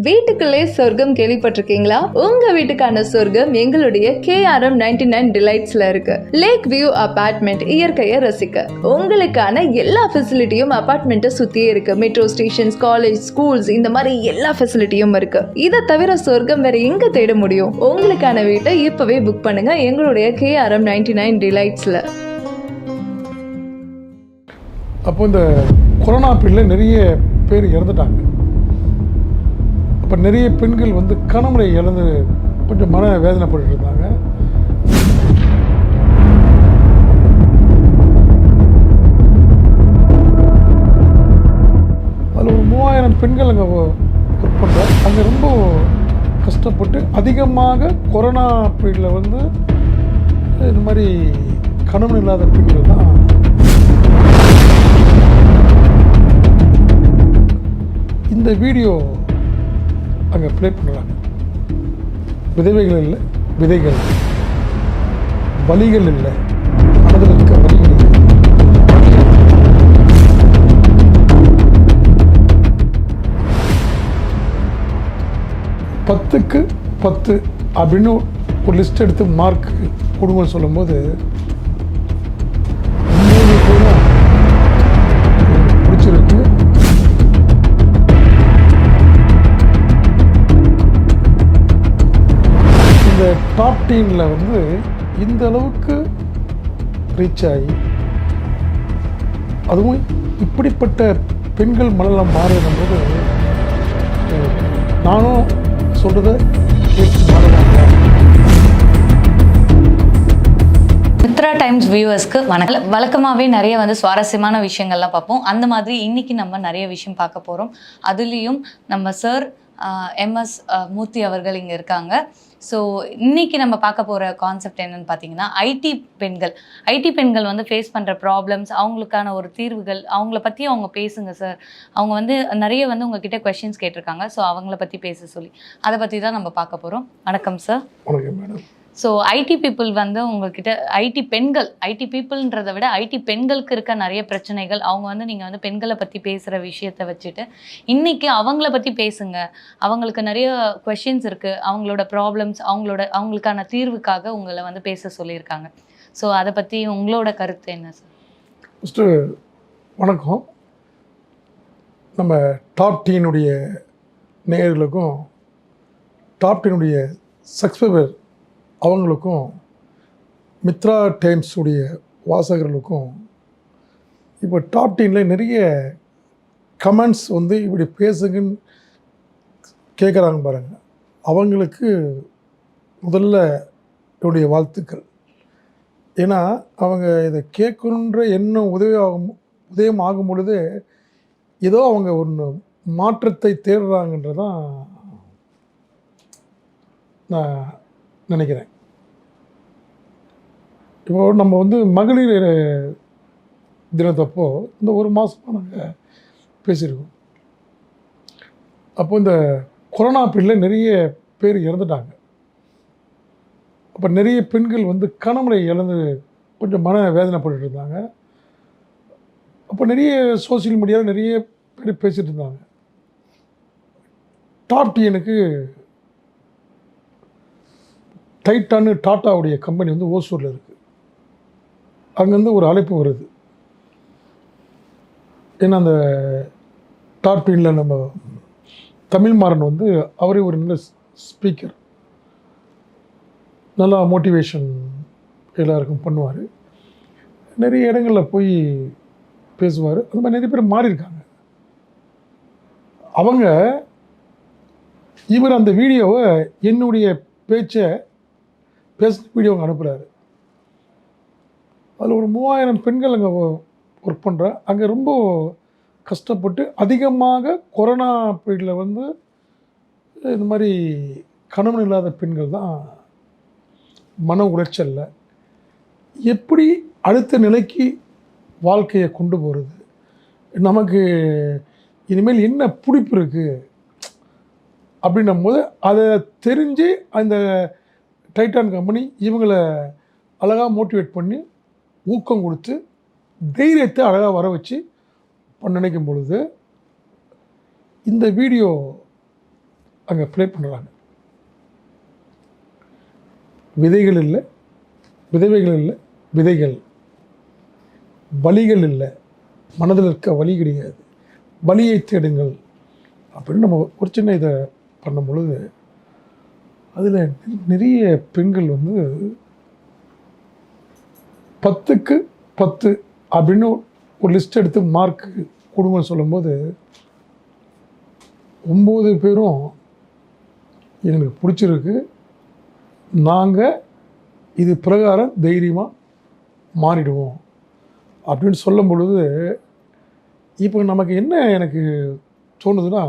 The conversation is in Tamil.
வீட்டுக்குள்ளே சொர்க்கம் கேள்விப்பட்டிருக்கீங்களா? உங்க வீட்டுக்கான சொர்க்கம் எங்களுடைய KRM 99 டிலைட்ஸ்ல இருக்கு. லேக் வியூ அபார்ட்மெண்ட், இயற்கையை ரசிக்க உங்களுக்கான எல்லா ஃபெசிலிட்டியும் அபார்ட்மெண்ட்டை சுத்தியே இருக்கு. மெட்ரோ ஸ்டேஷன்ஸ், காலேஜ், ஸ்கூல்ஸ், இந்த மாதிரி எல்லா ஃபெசிலிட்டியும் இருக்கு. இதை தவிர சொர்க்கம் வேற எங்க தேட முடியும்? உங்களுக்கான வீட்டை இப்பவே புக் பண்ணுங்க எங்களுடைய KRM 99 டிலைட்ஸ்ல. அப்போ இந்த கொரோனா பீரியடில் நிறைய பேர் இறந்துட்டாங்க. அப்போ நிறைய பெண்கள் வந்து கணவரை இழந்து கொஞ்சம் மன வேதனைப்பட்டு இருந்தாங்க. அதில் ஒரு 3000 பெண்கள் அங்கே ஒர்க் பண்ணுறாங்க. அங்கே ரொம்ப கஷ்டப்பட்டு அதிகமாக கொரோனா பீரியடில் வந்து இந்த மாதிரி கணவன் இல்லாத பெண்கள் தான் இந்த வீடியோ அங்கே ப்ளே பண்ணுறாங்க. விதவைகள் இல்லை, விதைகள், வலிகள் இல்லை, மனதில் இருக்க வலிகள் இல்லை. பத்துக்கு 10 அப்படின்னு ஒரு லிஸ்ட் எடுத்து மார்க் கொடுங்கன்னு சொல்லும்போது 3 பேரும் பிடிச்சிருக்கு. இந்த டாப் 10 வந்து இந்த அளவுக்கு ரீச் ஆகி, அதுவும் இப்படிப்பட்ட பெண்கள் மனநலம் மாறும் போது நானும் சொல்கிறத கேட்டு மாறலாம். மித்ரா டைம்ஸ் வியூவர்ஸ்க்கு வணக்கம். வழக்கமாகவே நிறைய சுவாரஸ்யமான விஷயங்கள்லாம் பார்ப்போம். அந்த மாதிரி இன்னைக்கு நம்ம நிறைய விஷயம் பார்க்க போகிறோம். அதுலேயும் நம்ம சார் MS மூர்த்தி அவர்கள் இங்கே இருக்காங்க. ஸோ இன்னைக்கு நம்ம பார்க்க போகிற கான்செப்ட் என்னன்னு பார்த்தீங்கன்னா, ஐடி பெண்கள் ஃபேஸ் பண்ணுற ப்ராப்ளம்ஸ், அவங்களுக்கான ஒரு தீர்வுகள், அவங்கள பற்றி அவங்க பேசுங்க சார். அவங்க நிறைய உங்ககிட்ட கொஷின்ஸ் கேட்டிருக்காங்க. ஸோ அவங்கள பற்றி பேச சொல்லி அதை பற்றி தான் நம்ம பார்க்க போகிறோம். வணக்கம் சார். வணக்கம் மேடம். ஸோ ஐடி பீப்புள் உங்ககிட்ட ஐடி பீப்புள்ன்றதை விட ஐடி பெண்களுக்கு இருக்க நிறைய பிரச்சனைகள், அவங்க நீங்கள் பெண்களை பற்றி பேசுகிற விஷயத்தை வச்சுட்டு இன்றைக்கி அவங்கள பற்றி பேசுங்க, அவங்களுக்கு நிறைய கொஷின்ஸ் இருக்குது, அவங்களோட ப்ராப்ளம்ஸ், அவங்களுக்கான தீர்வுக்காக உங்களை பேச சொல்லியிருக்காங்க. ஸோ அதை பற்றி உங்களோட கருத்து என்ன சார்? ஃபஸ்ட்டு வணக்கம். நம்ம டாப் 10 நேயர்களுக்கும் டாப் 10 சப்ஸ்கிரைபர் அவங்களுக்கும் மித்ரா டைம்ஸ் உடைய வாசகர்களுக்கும் இப்போ டாப் 10 நிறைய கமெண்ட்ஸ் இப்படி பேசுங்கன்னு கேட்குறாங்க பாருங்கள். அவங்களுக்கு முதல்ல என்னுடைய வாழ்த்துக்கள். ஏன்னா அவங்க இதை கேட்கணுன்ற எண்ணம் உதயம் ஆகும் பொழுது ஏதோ அவங்க ஒன்று மாற்றத்தை தேடுறாங்கன்றதான் நான் நினைக்கிறேன். இப்போ நம்ம மகளிர் தினத்தப்போ இந்த ஒரு மாதமாக நாங்கள் பேசியிருக்கோம். அப்போ இந்த கொரோனா பீரியடில் நிறைய பேர் இறந்துட்டாங்க. அப்போ நிறைய பெண்கள் கணவரை இழந்து கொஞ்சம் மன வேதனைப்பட்டு இருந்தாங்க. அப்போ நிறைய சோசியல் மீடியாவில் நிறைய பேர் பேசிகிட்டு இருந்தாங்க. டாப் 10 டைட்டான்னு டாட்டாவுடைய கம்பெனி ஓசூரில் இருக்குது. அங்கேருந்து ஒரு அழைப்பு வருது. ஏன்னா அந்த டாப் 10 நம்ம தமிழ்மாறன் அவரே ஒரு நல்ல ஸ்பீக்கர், நல்லா மோட்டிவேஷன் எல்லாருக்கும் பண்ணுவார், நிறைய இடங்களில் போய் பேசுவார். அந்த மாதிரி நிறைய பேர் மாறியிருக்காங்க. இவர் அந்த வீடியோவை என்னுடைய பேசுகிற வீடியோ அவங்க அனுப்புகிறாரு. அதில் ஒரு 3000 பெண்கள் அங்கே ஒர்க் பண்ணுறாங்க. அங்கே ரொம்ப கஷ்டப்பட்டு அதிகமாக கொரோனா பீரியடில் இந்த மாதிரி கணவன் இல்லாத பெண்கள் தான் மன உளைச்சலில் எப்படி அடுத்த நிலைக்கு வாழ்க்கையை கொண்டு போகிறது, நமக்கு இனிமேல் என்ன பிடிப்பு இருக்குது அப்படின்னும் போது அதை தெரிஞ்சு அந்த டைட்டான் கம்பெனி இவங்களை அழகாக மோட்டிவேட் பண்ணி ஊக்கம் கொடுத்து தைரியத்தை அழகாக வர வச்சு நினைக்கும் பொழுது இந்த வீடியோ அங்கே ப்ளே பண்ணுறாங்க. விதைகள் இல்லை, விதவைகள் இல்லை, விதைகள். வலிகள் இல்லை, மனதில் இருக்க வலி கிடையாது, வலியை தேடுங்கள் அப்படின்னு நம்ம ஒரு சின்ன இதை பண்ணும் பொழுது அதில் நிறைய பெண்கள் வந்து 10க்கு 10 அப்படின்னு ஒரு லிஸ்ட் எடுத்து மார்க்கு குடும்பம் சொல்லும்போது 9 பேரும் எங்களுக்கு பிடிச்சிருக்கு, நாங்கள் இது பிரகாரம் தைரியமாக மாறிடுவோம் அப்படின்னு சொல்லும் பொழுது இப்போ நமக்கு என்ன எனக்கு தோணுதுன்னா,